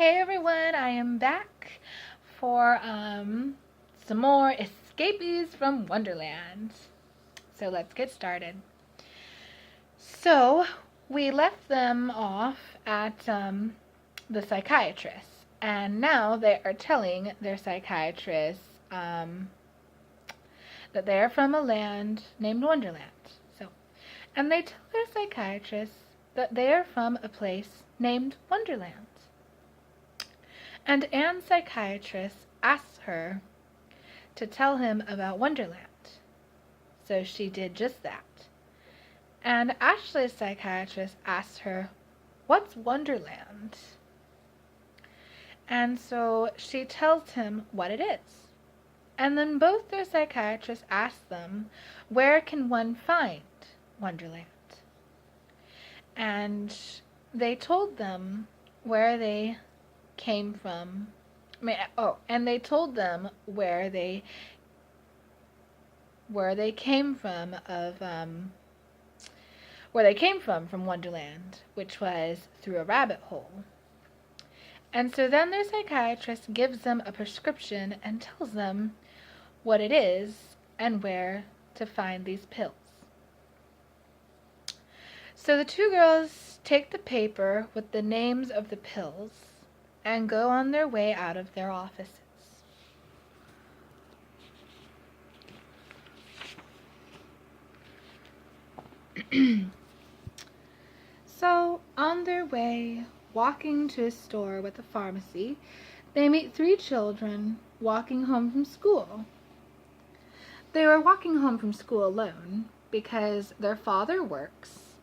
Hey everyone, I am back for some more escapees from Wonderland. So let's get started. So we left them off at the psychiatrist, and now they are telling their psychiatrist that they are from a land named Wonderland. And they tell their psychiatrist that they are from a place named Wonderland. And Anne's psychiatrist asks her to tell him about Wonderland. So she did just that. And Ashley's psychiatrist asks her, "What's Wonderland?" And so she tells him what it is. And then both their psychiatrists ask them, where can one find Wonderland? And they told them where they came from. And they told them where they came from from Wonderland, which was through a rabbit hole. And so then their psychiatrist gives them a prescription and tells them what it is and where to find these pills. So the two girls take the paper with the names of the pills and go on their way out of their offices. So, on their way, walking to a store with a pharmacy, they meet three children walking home from school. They were walking home from school alone because their father works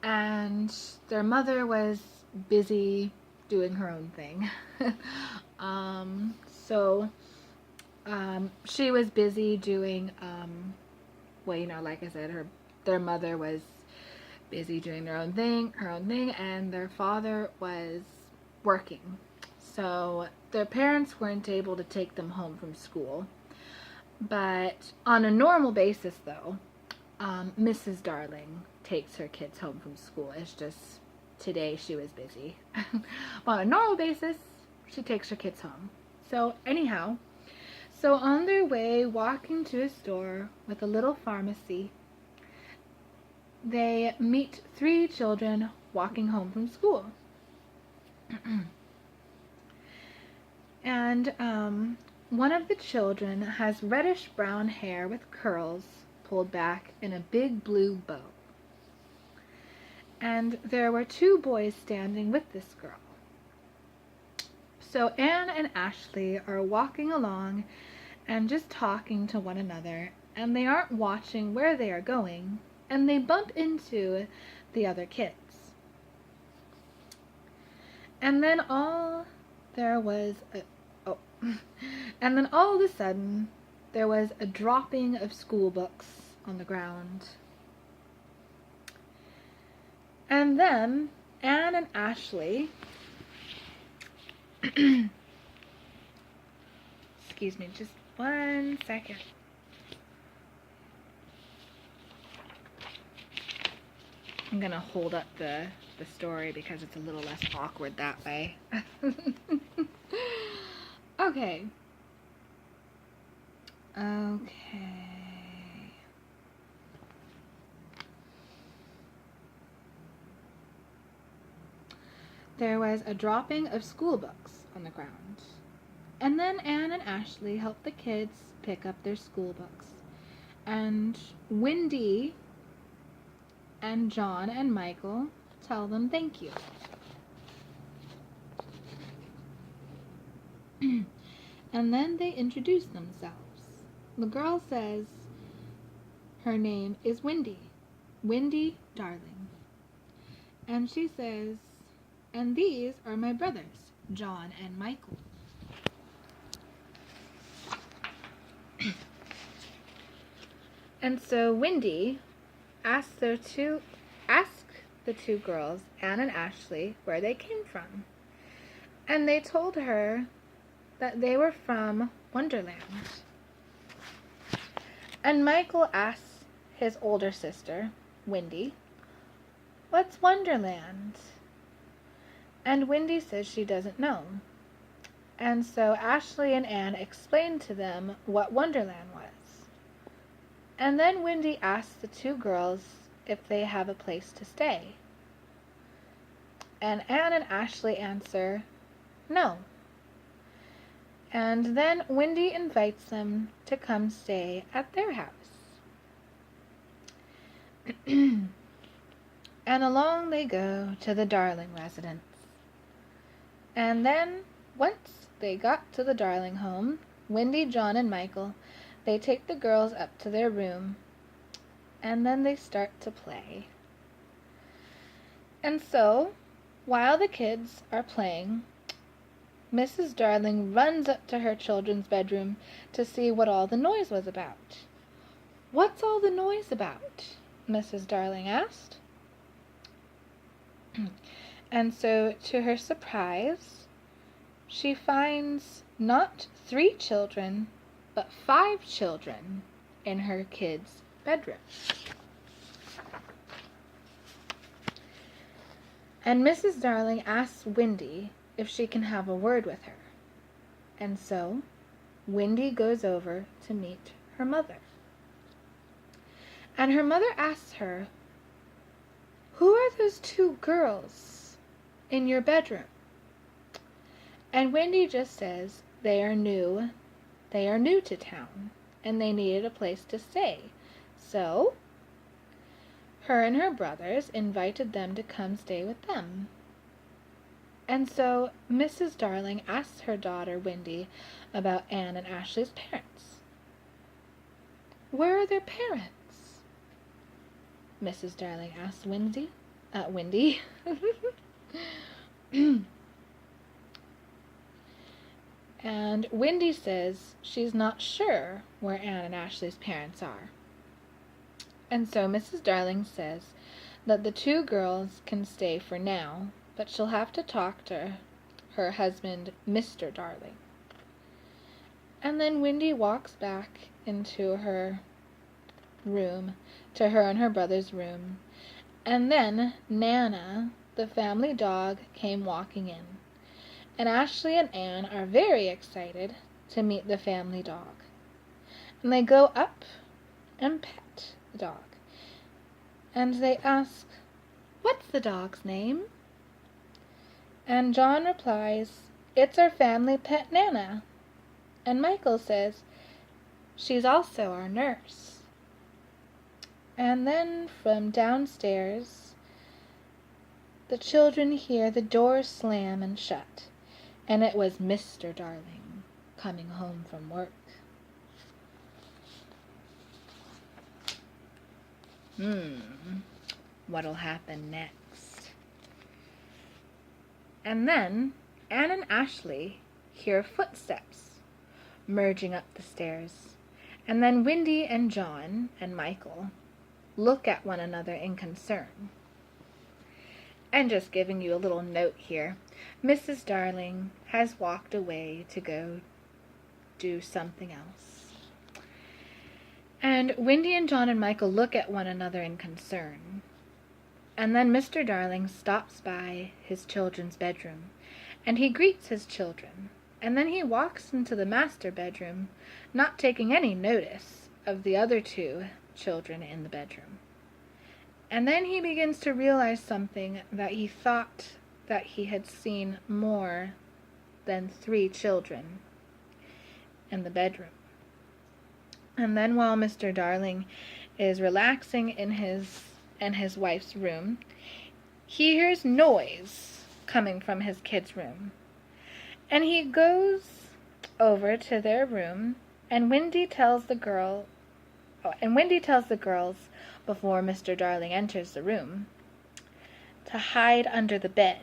and their mother was busy doing her own thing. She was busy doing, like I said, their mother was busy doing her own thing, and their father was working. So their parents weren't able to take them home from school. But on a normal basis, though, Mrs. Darling takes her kids home from school. It's just today she was busy. But on a normal basis, she takes her kids home. So anyhow, on their way walking to a store with a little pharmacy, they meet three children walking home from school. And one of the children has reddish brown hair with curls pulled back in a big blue bow. And there were two boys standing with this girl. So Anne and Ashley are walking along and just talking to one another, and they aren't watching where they are going, and they bump into the other kids. And then all of a sudden, there was a dropping of school books on the ground. And then Anne and Ashley, excuse me, just 1 second. I'm gonna hold up the story because it's a little less awkward that way. Okay. There was a dropping of school books on the ground. And then Anne and Ashley helped the kids pick up their school books. And Wendy and John and Michael tell them thank you. And then they introduce themselves. The girl says her name is Wendy Darling. And she says, and these are my brothers, John and Michael. And so Wendy asked the two girls, Anne and Ashley, where they came from. And they told her that they were from Wonderland. And Michael asked his older sister, Wendy, "What's Wonderland?" And Wendy says she doesn't know. And so Ashley and Anne explain to them what Wonderland was. And then Wendy asks the two girls if they have a place to stay. And Anne and Ashley answer, no. And then Wendy invites them to come stay at their house. And along they go to the Darling residence. And then, once they got to the Darling home, Wendy, John, and Michael, they take the girls up to their room, and then they start to play. And so, while the kids are playing, Mrs. Darling runs up to her children's bedroom to see what all the noise was about. "What's all the noise about?" Mrs. Darling asked. And so, to her surprise, she finds not 3 children, but 5 children in her kids' bedroom. And Mrs. Darling asks Wendy if she can have a word with her. And so, Wendy goes over to meet her mother. And her mother asks her, "Who are those 2 girls in your bedroom?" And Wendy just says they are new to town, and they needed a place to stay. So, her and her brothers invited them to come stay with them. And so, Mrs. Darling asks her daughter Wendy about Anne and Ashley's parents. "Where are their parents?" Mrs. Darling asks Wendy. And Wendy says she's not sure where Anne and Ashley's parents are. And so Mrs. Darling says that the 2 girls can stay for now, but she'll have to talk to her husband, Mr. Darling. And then Wendy walks back into her room, to her and her brother's room. And then Nana, the family dog, came walking in. And Ashley and Anne are very excited to meet the family dog. And they go up and pet the dog. And they ask, "What's the dog's name?" And John replies, "It's our family pet Nana." And Michael says, "She's also our nurse." And then from downstairs, the children hear the door slam and shut. And it was Mr. Darling coming home from work. What'll happen next? And then Anne and Ashley hear footsteps merging up the stairs. And then Wendy and John and Michael look at one another in concern. And just giving you a little note here, Mrs. Darling has walked away to go do something else. And Wendy and John and Michael look at one another in concern. And then Mr. Darling stops by his children's bedroom, and he greets his children. And then he walks into the master bedroom, not taking any notice of the other 2 children in the bedroom. And then he begins to realize something that he thought that he had seen more than 3 children in the bedroom. And then while Mr. Darling is relaxing in his wife's room, he hears noise coming from his kid's room. And he goes over to their room, and Wendy tells the girls before Mr. Darling enters the room to hide under the bed.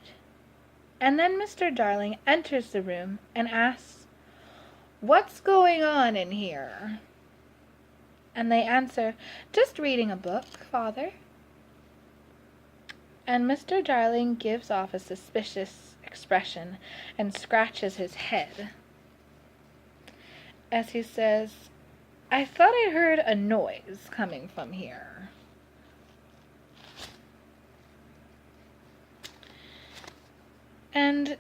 And then Mr. Darling enters the room and asks, "What's going on in here?" And they answer, "Just reading a book, Father." And Mr. Darling gives off a suspicious expression and scratches his head as he says, "I thought I heard a noise coming from here." And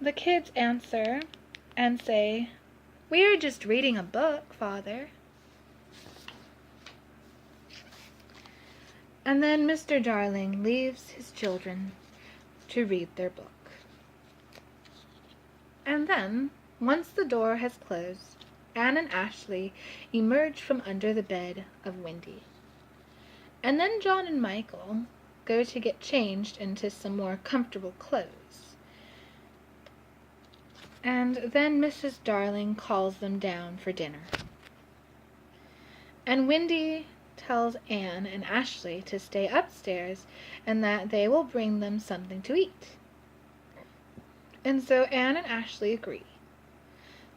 the kids answer and say, "We are just reading a book, Father." And then Mr. Darling leaves his children to read their book. And then, once the door has closed, Anne and Ashley emerge from under the bed of Wendy. And then John and Michael go to get changed into some more comfortable clothes. And then Mrs. Darling calls them down for dinner. And Wendy tells Anne and Ashley to stay upstairs and that they will bring them something to eat. And so Anne and Ashley agree.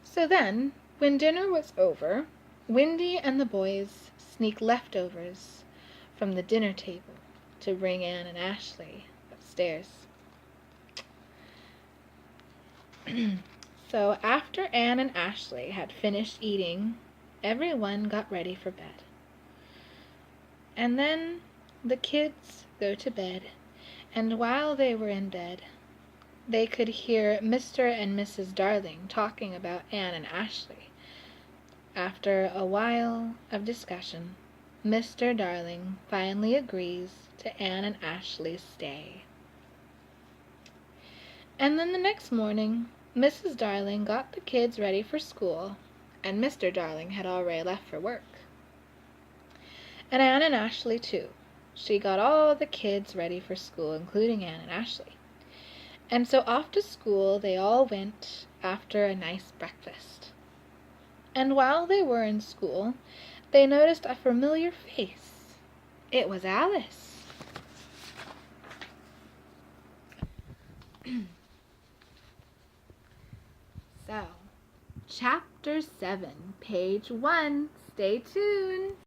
So then, when dinner was over, Wendy and the boys sneak leftovers from the dinner table to bring Anne and Ashley upstairs. So after Anne and Ashley had finished eating, everyone got ready for bed. And then the kids go to bed, and while they were in bed, they could hear Mr. and Mrs. Darling talking about Anne and Ashley. After a while of discussion, Mr. Darling finally agrees to Anne and Ashley's stay. And then the next morning, Mrs. Darling got the kids ready for school, and Mr. Darling had already left for work. And Anne and Ashley too. She got all the kids ready for school, including Anne and Ashley. And so off to school they all went after a nice breakfast. And while they were in school, they noticed a familiar face. It was Alice. So, Chapter 7, Page 1. Stay tuned.